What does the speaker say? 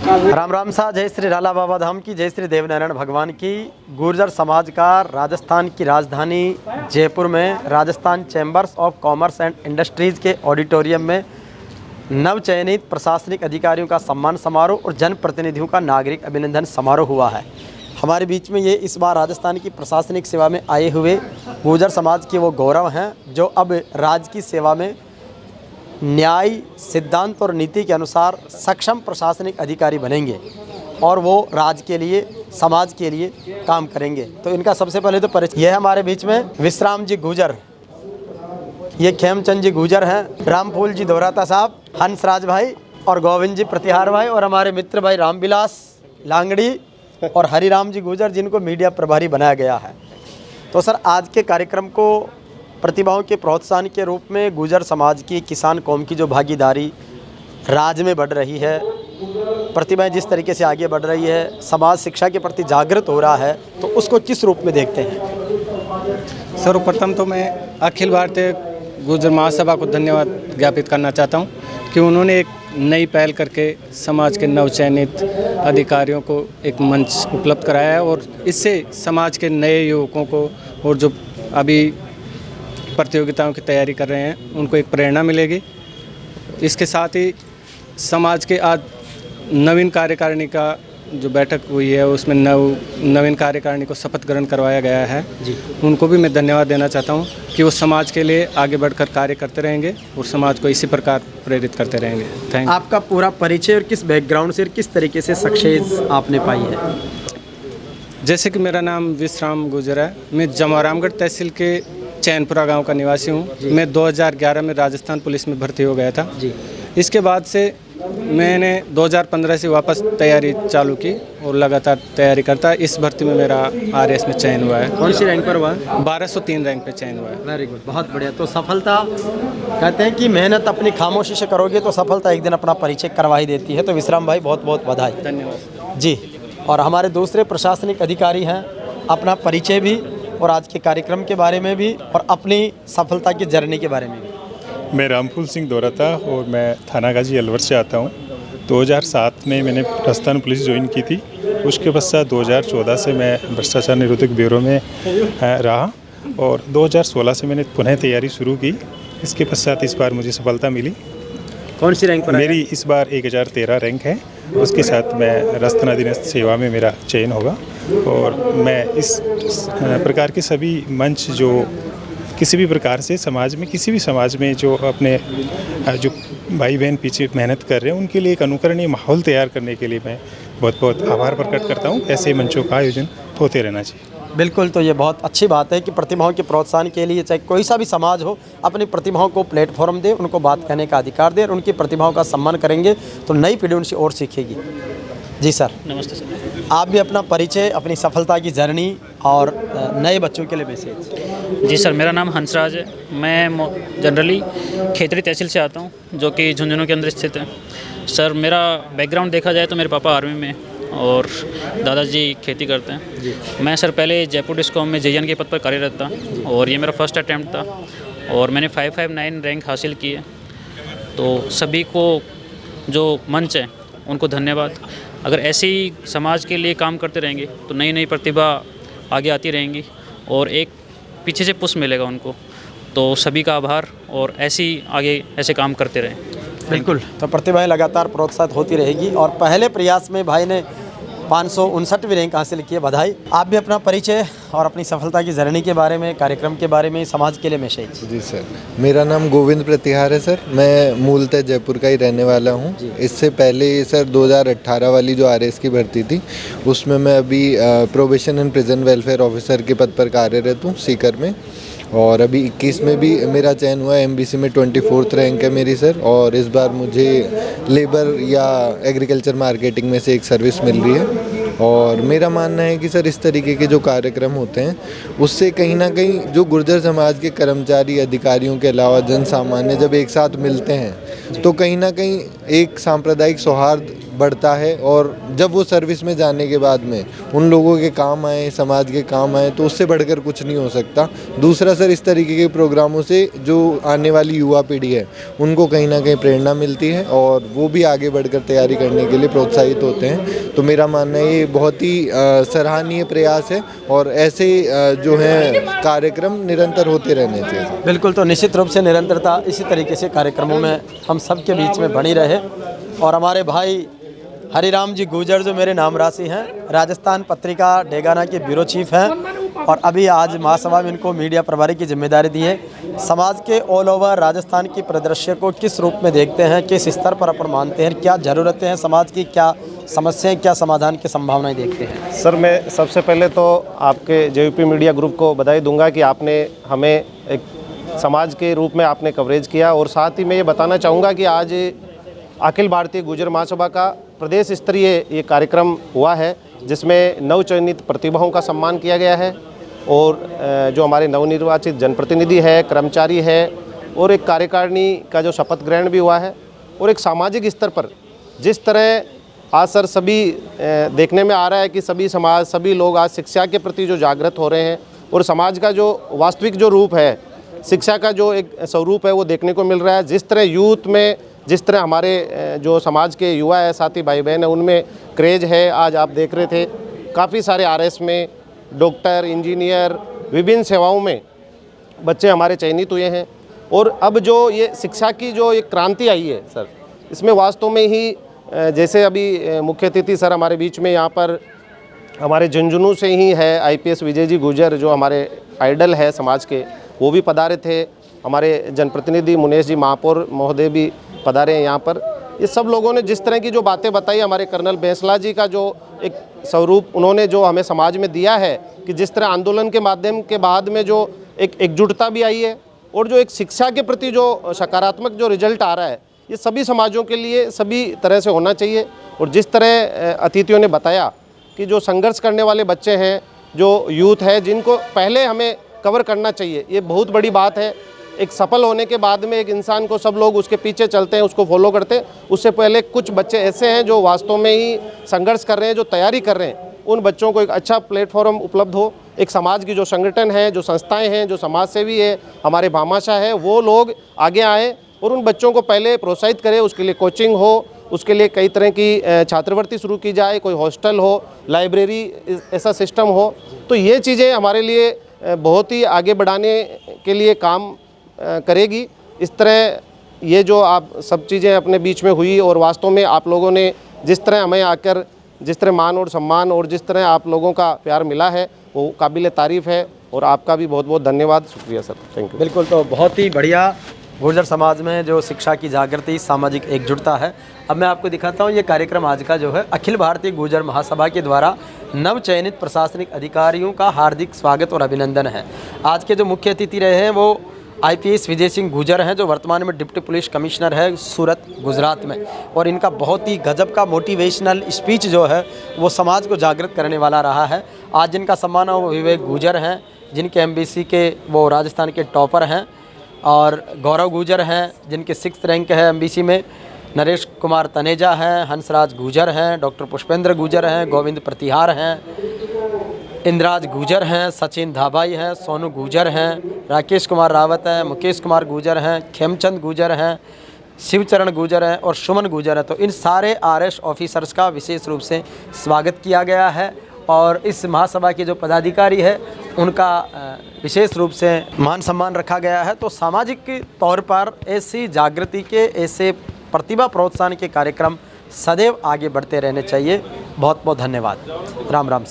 राम राम सा। जय श्री राला बाबा धाम की, जय श्री देवनारायण भगवान की। गुर्जर समाज का राजस्थान की राजधानी जयपुर में Rajasthan chambers of commerce and industries के ऑडिटोरियम में नवचयनित प्रशासनिक अधिकारियों का सम्मान समारोह और जनप्रतिनिधियों का नागरिक अभिनंदन समारोह हुआ है। हमारे बीच में ये इस बार राजस्थान की प्रशासनिक सेवा में आए हुए गुर्जर समाज के वो गौरव हैं जो अब राज्य की सेवा में न्याय, सिद्धांत और नीति के अनुसार सक्षम प्रशासनिक अधिकारी बनेंगे और वो राज्य के लिए, समाज के लिए काम करेंगे। तो इनका सबसे पहले तो परिचय। यह हमारे बीच में विश्राम जी गुर्जर, ये खेमचंद जी गुर्जर हैं, रामफूल जी दोहराता साहब, हंसराज भाई और गोविंद जी प्रतिहार भाई और हमारे मित्र भाई रामविलास लांगड़ी और हरिराम जी गुर्जर, जिनको मीडिया प्रभारी बनाया गया है। तो सर, आज के कार्यक्रम को प्रतिभाओं के प्रोत्साहन के रूप में गुर्जर समाज की, किसान कौम की जो भागीदारी राज्य में बढ़ रही है, प्रतिभाएं जिस तरीके से आगे बढ़ रही है, समाज शिक्षा के प्रति जागृत हो रहा है, तो उसको किस रूप में देखते हैं? सर्वप्रथम तो मैं अखिल भारतीय गुर्जर महासभा को धन्यवाद ज्ञापित करना चाहता हूं कि उन्होंने एक नई पहल करके समाज के नवचयनित अधिकारियों को एक मंच उपलब्ध कराया है और इससे समाज के नए युवकों को और जो अभी प्रतियोगिताओं की तैयारी कर रहे हैं उनको एक प्रेरणा मिलेगी। इसके साथ ही समाज के आज नवीन कार्यकारिणी का जो बैठक हुई है उसमें नवीन कार्यकारिणी को शपथ ग्रहण करवाया गया है जी। उनको भी मैं धन्यवाद देना चाहता हूं कि वो समाज के लिए आगे बढ़कर कार्य करते रहेंगे और समाज को इसी प्रकार प्रेरित करते रहेंगे। Thank you. आपका पूरा परिचय और किस बैकग्राउंड से और किस तरीके से सक्सेस आपने पाई है? जैसे कि मेरा नाम विश्राम गुर्जर है, मैं जमोरामगढ़ तहसील के चैनपुरा गांव का निवासी हूं। मैं 2011 में राजस्थान पुलिस में भर्ती हो गया था जी। इसके बाद से मैंने 2015 से वापस तैयारी चालू की और लगातार तैयारी करता है। इस भर्ती में मेरा आरएएस में चयन हुआ है। कौन सी रैंक पर हुआ है? 1203 रैंक पे चयन हुआ है। वेरी गुड, बहुत बढ़िया। तो सफलता, कहते हैं कि मेहनत अपनी खामोशी से करोगे तो सफलता एक दिन अपना परिचय करवा ही देती है। तो विश्राम भाई, बहुत बहुत बधाई। धन्यवाद जी। और हमारे दूसरे प्रशासनिक अधिकारी हैं, अपना परिचय भी और आज के कार्यक्रम के बारे में भी और अपनी सफलता की जर्नी के बारे में भी। मैं रामफूल सिंह दोहराता और मैं थाना गाजी अलवर से आता हूँ। 2007 में मैंने राजस्थान पुलिस ज्वाइन की थी। उसके पश्चात 2014 से मैं भ्रष्टाचार निरोधक ब्यूरो में रहा और 2016 से मैंने पुनः तैयारी शुरू की। इसके पश्चात इस बार मुझे सफलता मिली। कौन सी रैंक पर? मेरी इस बार 1013 रैंक है। उसके साथ मैं राजस्थान अधीनस्थ सेवा में मेरा चयन होगा और मैं इस प्रकार के सभी मंच जो किसी भी प्रकार से समाज में, किसी भी समाज में जो अपने जो भाई बहन पीछे मेहनत कर रहे हैं उनके लिए एक अनुकरणीय माहौल तैयार करने के लिए मैं बहुत बहुत आभार प्रकट करता हूं। ऐसे मंचों का आयोजन होते रहना चाहिए। बिल्कुल, तो ये बहुत अच्छी बात है कि प्रतिभाओं के प्रोत्साहन के लिए चाहे कोई सा भी समाज हो, अपनी प्रतिभाओं को प्लेटफॉर्म दे, उनको बात कहने का अधिकार दे और उनकी प्रतिभाओं का सम्मान करेंगे तो नई पीढ़ी उनसे और सीखेगी। जी सर, नमस्ते सर। आप भी अपना परिचय, अपनी सफलता की जर्नी और नए बच्चों के लिए मैसेज। जी सर, मेरा नाम हंसराज है। मैं जनरली खेतरी तहसील से आता हूँ जो कि झुंझुनू के अंदर स्थित है। सर, मेरा बैकग्राउंड देखा जाए तो मेरे पापा आर्मी में और दादाजी खेती करते हैं जी। मैं सर पहले जयपुर डिस्कॉम में जेईएन के पद पर कार्यरत था और ये मेरा फर्स्ट अटैम्प्ट था और मैंने 559 रैंक हासिल की है। तो सभी को जो मंच है उनको धन्यवाद। अगर ऐसे ही समाज के लिए काम करते रहेंगे तो नई नई प्रतिभा आगे आती रहेंगी और एक पीछे से पुश मिलेगा उनको। तो सभी का आभार और ऐसे ही आगे ऐसे काम करते रहें। बिल्कुल, तो प्रतिभाएं लगातार प्रोत्साहित होती रहेगी और पहले प्रयास में भाई ने 559वीं रैंक हासिल की है। बधाई। आप भी अपना परिचय और अपनी सफलता की जर्नी के बारे में, कार्यक्रम के बारे में, समाज के लिए मैसेज। जी सर, मेरा नाम गोविंद प्रतिहार है सर। मैं मूलतः जयपुर का ही रहने वाला हूँ। इससे पहले सर 2018 वाली जो आरएएस की भर्ती थी उसमें मैं अभी probation and prison welfare officer के पद पर कार्यरत हूँ सीकर में। और अभी 21 में भी मेरा चयन हुआ है। एमबीसी में 24th रैंक है मेरी सर। और इस बार मुझे लेबर या एग्रीकल्चर मार्केटिंग में से एक सर्विस मिल रही है। और मेरा मानना है कि सर इस तरीके के जो कार्यक्रम होते हैं उससे कहीं ना कहीं जो गुर्जर समाज के कर्मचारी, अधिकारियों के अलावा जन सामान्य जब एक साथ मिलते हैं तो कहीं ना कहीं एक सांप्रदायिक सौहार्द बढ़ता है और जब वो सर्विस में जाने के बाद में उन लोगों के काम आए, समाज के काम आए, तो उससे बढ़कर कुछ नहीं हो सकता। दूसरा सर, इस तरीके के प्रोग्रामों से जो आने वाली युवा पीढ़ी है उनको कहीं ना कहीं प्रेरणा मिलती है और वो भी आगे बढ़कर तैयारी करने के लिए प्रोत्साहित होते हैं। तो मेरा मानना है ये बहुत ही सराहनीय प्रयास है और ऐसे जो है कार्यक्रम निरंतर होते रहने चाहिए। बिल्कुल, तो निश्चित रूप से निरंतरता इसी तरीके से कार्यक्रमों में हम सब के बीच में बनी रहे। और हमारे भाई हरिराम जी गुर्जर जो मेरे नाम राशि हैं, राजस्थान पत्रिका डेगाना के ब्यूरो चीफ हैं और अभी आज महासभा में इनको मीडिया प्रभारी की जिम्मेदारी दी है। समाज के ऑल ओवर राजस्थान की परिदृश्य को किस रूप में देखते हैं, किस स्तर पर अपन मानते हैं, क्या ज़रूरतें हैं समाज की, क्या समस्याएं, क्या समाधान की संभावनाएं देखते हैं? सर, मैं सबसे पहले तो आपके जेयूपी मीडिया ग्रुप को बधाई दूंगा कि आपने हमें एक समाज के रूप में आपने कवरेज किया और साथ ही मैं ये बताना चाहूँगा कि आज अखिल भारतीय गुर्जर महासभा का प्रदेश स्तरीय ये कार्यक्रम हुआ है जिसमें नवचयनित प्रतिभाओं का सम्मान किया गया है और जो हमारे नवनिर्वाचित जनप्रतिनिधि है, कर्मचारी है और एक कार्यकारिणी का जो शपथ ग्रहण भी हुआ है। और एक सामाजिक स्तर पर जिस तरह आज सर सभी देखने में आ रहा है कि सभी समाज, सभी लोग आज शिक्षा के प्रति जो जागृत हो रहे हैं और समाज का जो वास्तविक जो रूप है, शिक्षा का जो एक स्वरूप है वो देखने को मिल रहा है। जिस तरह यूथ में, जिस तरह हमारे जो समाज के युवा है, साथी भाई बहन है, उनमें क्रेज है। आज आप देख रहे थे काफ़ी सारे आरएस में डॉक्टर, इंजीनियर, विभिन्न सेवाओं में बच्चे हमारे चयनित हुए हैं। और अब जो ये शिक्षा की जो एक क्रांति आई है सर, इसमें वास्तव में ही जैसे अभी मुख्य अतिथि सर हमारे बीच में यहाँ पर हमारे झुंझुनू से ही है आईपीएस विजय जी गुर्जर जो हमारे आइडल है समाज के, वो भी पधारे थे। हमारे जनप्रतिनिधि मुनेश जी महापौर महोदय भी पधारे हैं यहाँ पर। ये सब लोगों ने जिस तरह की जो बातें बताई, हमारे कर्नल बैंसला जी का जो एक स्वरूप उन्होंने जो हमें समाज में दिया है कि जिस तरह आंदोलन के माध्यम के बाद में जो एक एकजुटता भी आई है और जो एक शिक्षा के प्रति जो सकारात्मक जो रिजल्ट आ रहा है, ये सभी समाजों के लिए सभी तरह से होना चाहिए। और जिस तरह अतिथियों ने बताया कि जो संघर्ष करने वाले बच्चे हैं, जो यूथ है, जिनको पहले हमें कवर करना चाहिए, ये बहुत बड़ी बात है। एक सफल होने के बाद में एक इंसान को सब लोग उसके पीछे चलते हैं, उसको फॉलो करते हैं। उससे पहले कुछ बच्चे ऐसे हैं जो वास्तव में ही संघर्ष कर रहे हैं, जो तैयारी कर रहे हैं, उन बच्चों को एक अच्छा प्लेटफॉर्म उपलब्ध हो। एक समाज की जो संगठन है, जो संस्थाएं हैं, जो समाज सेवी है, हमारे भामाशाह है, वो लोग आगे आएँ और उन बच्चों को पहले प्रोत्साहित करें। उसके लिए कोचिंग हो, उसके लिए कई तरह की छात्रवृत्ति शुरू की जाए, कोई हॉस्टल हो, लाइब्रेरी ऐसा सिस्टम हो। तो ये चीज़ें हमारे लिए बहुत ही आगे बढ़ाने के लिए काम करेगी। इस तरह ये जो आप सब चीज़ें अपने बीच में हुई और वास्तव में आप लोगों ने जिस तरह हमें आकर जिस तरह मान और सम्मान और जिस तरह आप लोगों का प्यार मिला है वो काबिल तारीफ़ है और आपका भी बहुत बहुत धन्यवाद, शुक्रिया सर, थैंक यू। बिल्कुल, तो बहुत ही बढ़िया गुर्जर समाज में जो शिक्षा की जागृति, सामाजिक एकजुटता है। अब मैं आपको दिखाता हूँ ये कार्यक्रम आज का जो है अखिल भारतीय गुर्जर महासभा के द्वारा नवचयनित प्रशासनिक अधिकारियों का हार्दिक स्वागत और अभिनंदन है। आज के जो मुख्य अतिथि रहे हैं वो आईपीएस विजय सिंह गुर्जर हैं, जो वर्तमान में डिप्टी पुलिस कमिश्नर है सूरत, गुजरात में। और इनका बहुत ही गजब का मोटिवेशनल स्पीच जो है वो समाज को जागृत करने वाला रहा है। आज जिनका सम्मान है वो विवेक गुर्जर हैं, जिनके एमबीसी के वो राजस्थान के टॉपर हैं। और गौरव गुर्जर हैं जिनके 6th रैंक है एमबीसी में। नरेश कुमार तनेजा हैं, हंसराज गुर्जर हैं, डॉक्टर पुष्पेंद्र गुर्जर हैं, गोविंद प्रतिहार हैं, इंद्राज गुर्जर हैं, सचिन धाबाई हैं, सोनू गुर्जर हैं, राकेश कुमार रावत हैं, मुकेश कुमार गुर्जर हैं, खेमचंद गुर्जर हैं, शिवचरण गुर्जर हैं और सुमन गुर्जर हैं। तो इन सारे आरएस ऑफिसर्स का विशेष रूप से स्वागत किया गया है और इस महासभा के जो पदाधिकारी है उनका विशेष रूप से मान सम्मान रखा गया है। तो सामाजिक तौर पर ऐसी जागृति के, ऐसे प्रतिभा प्रोत्साहन के कार्यक्रम सदैव आगे बढ़ते रहने चाहिए। बहुत बहुत धन्यवाद। राम राम।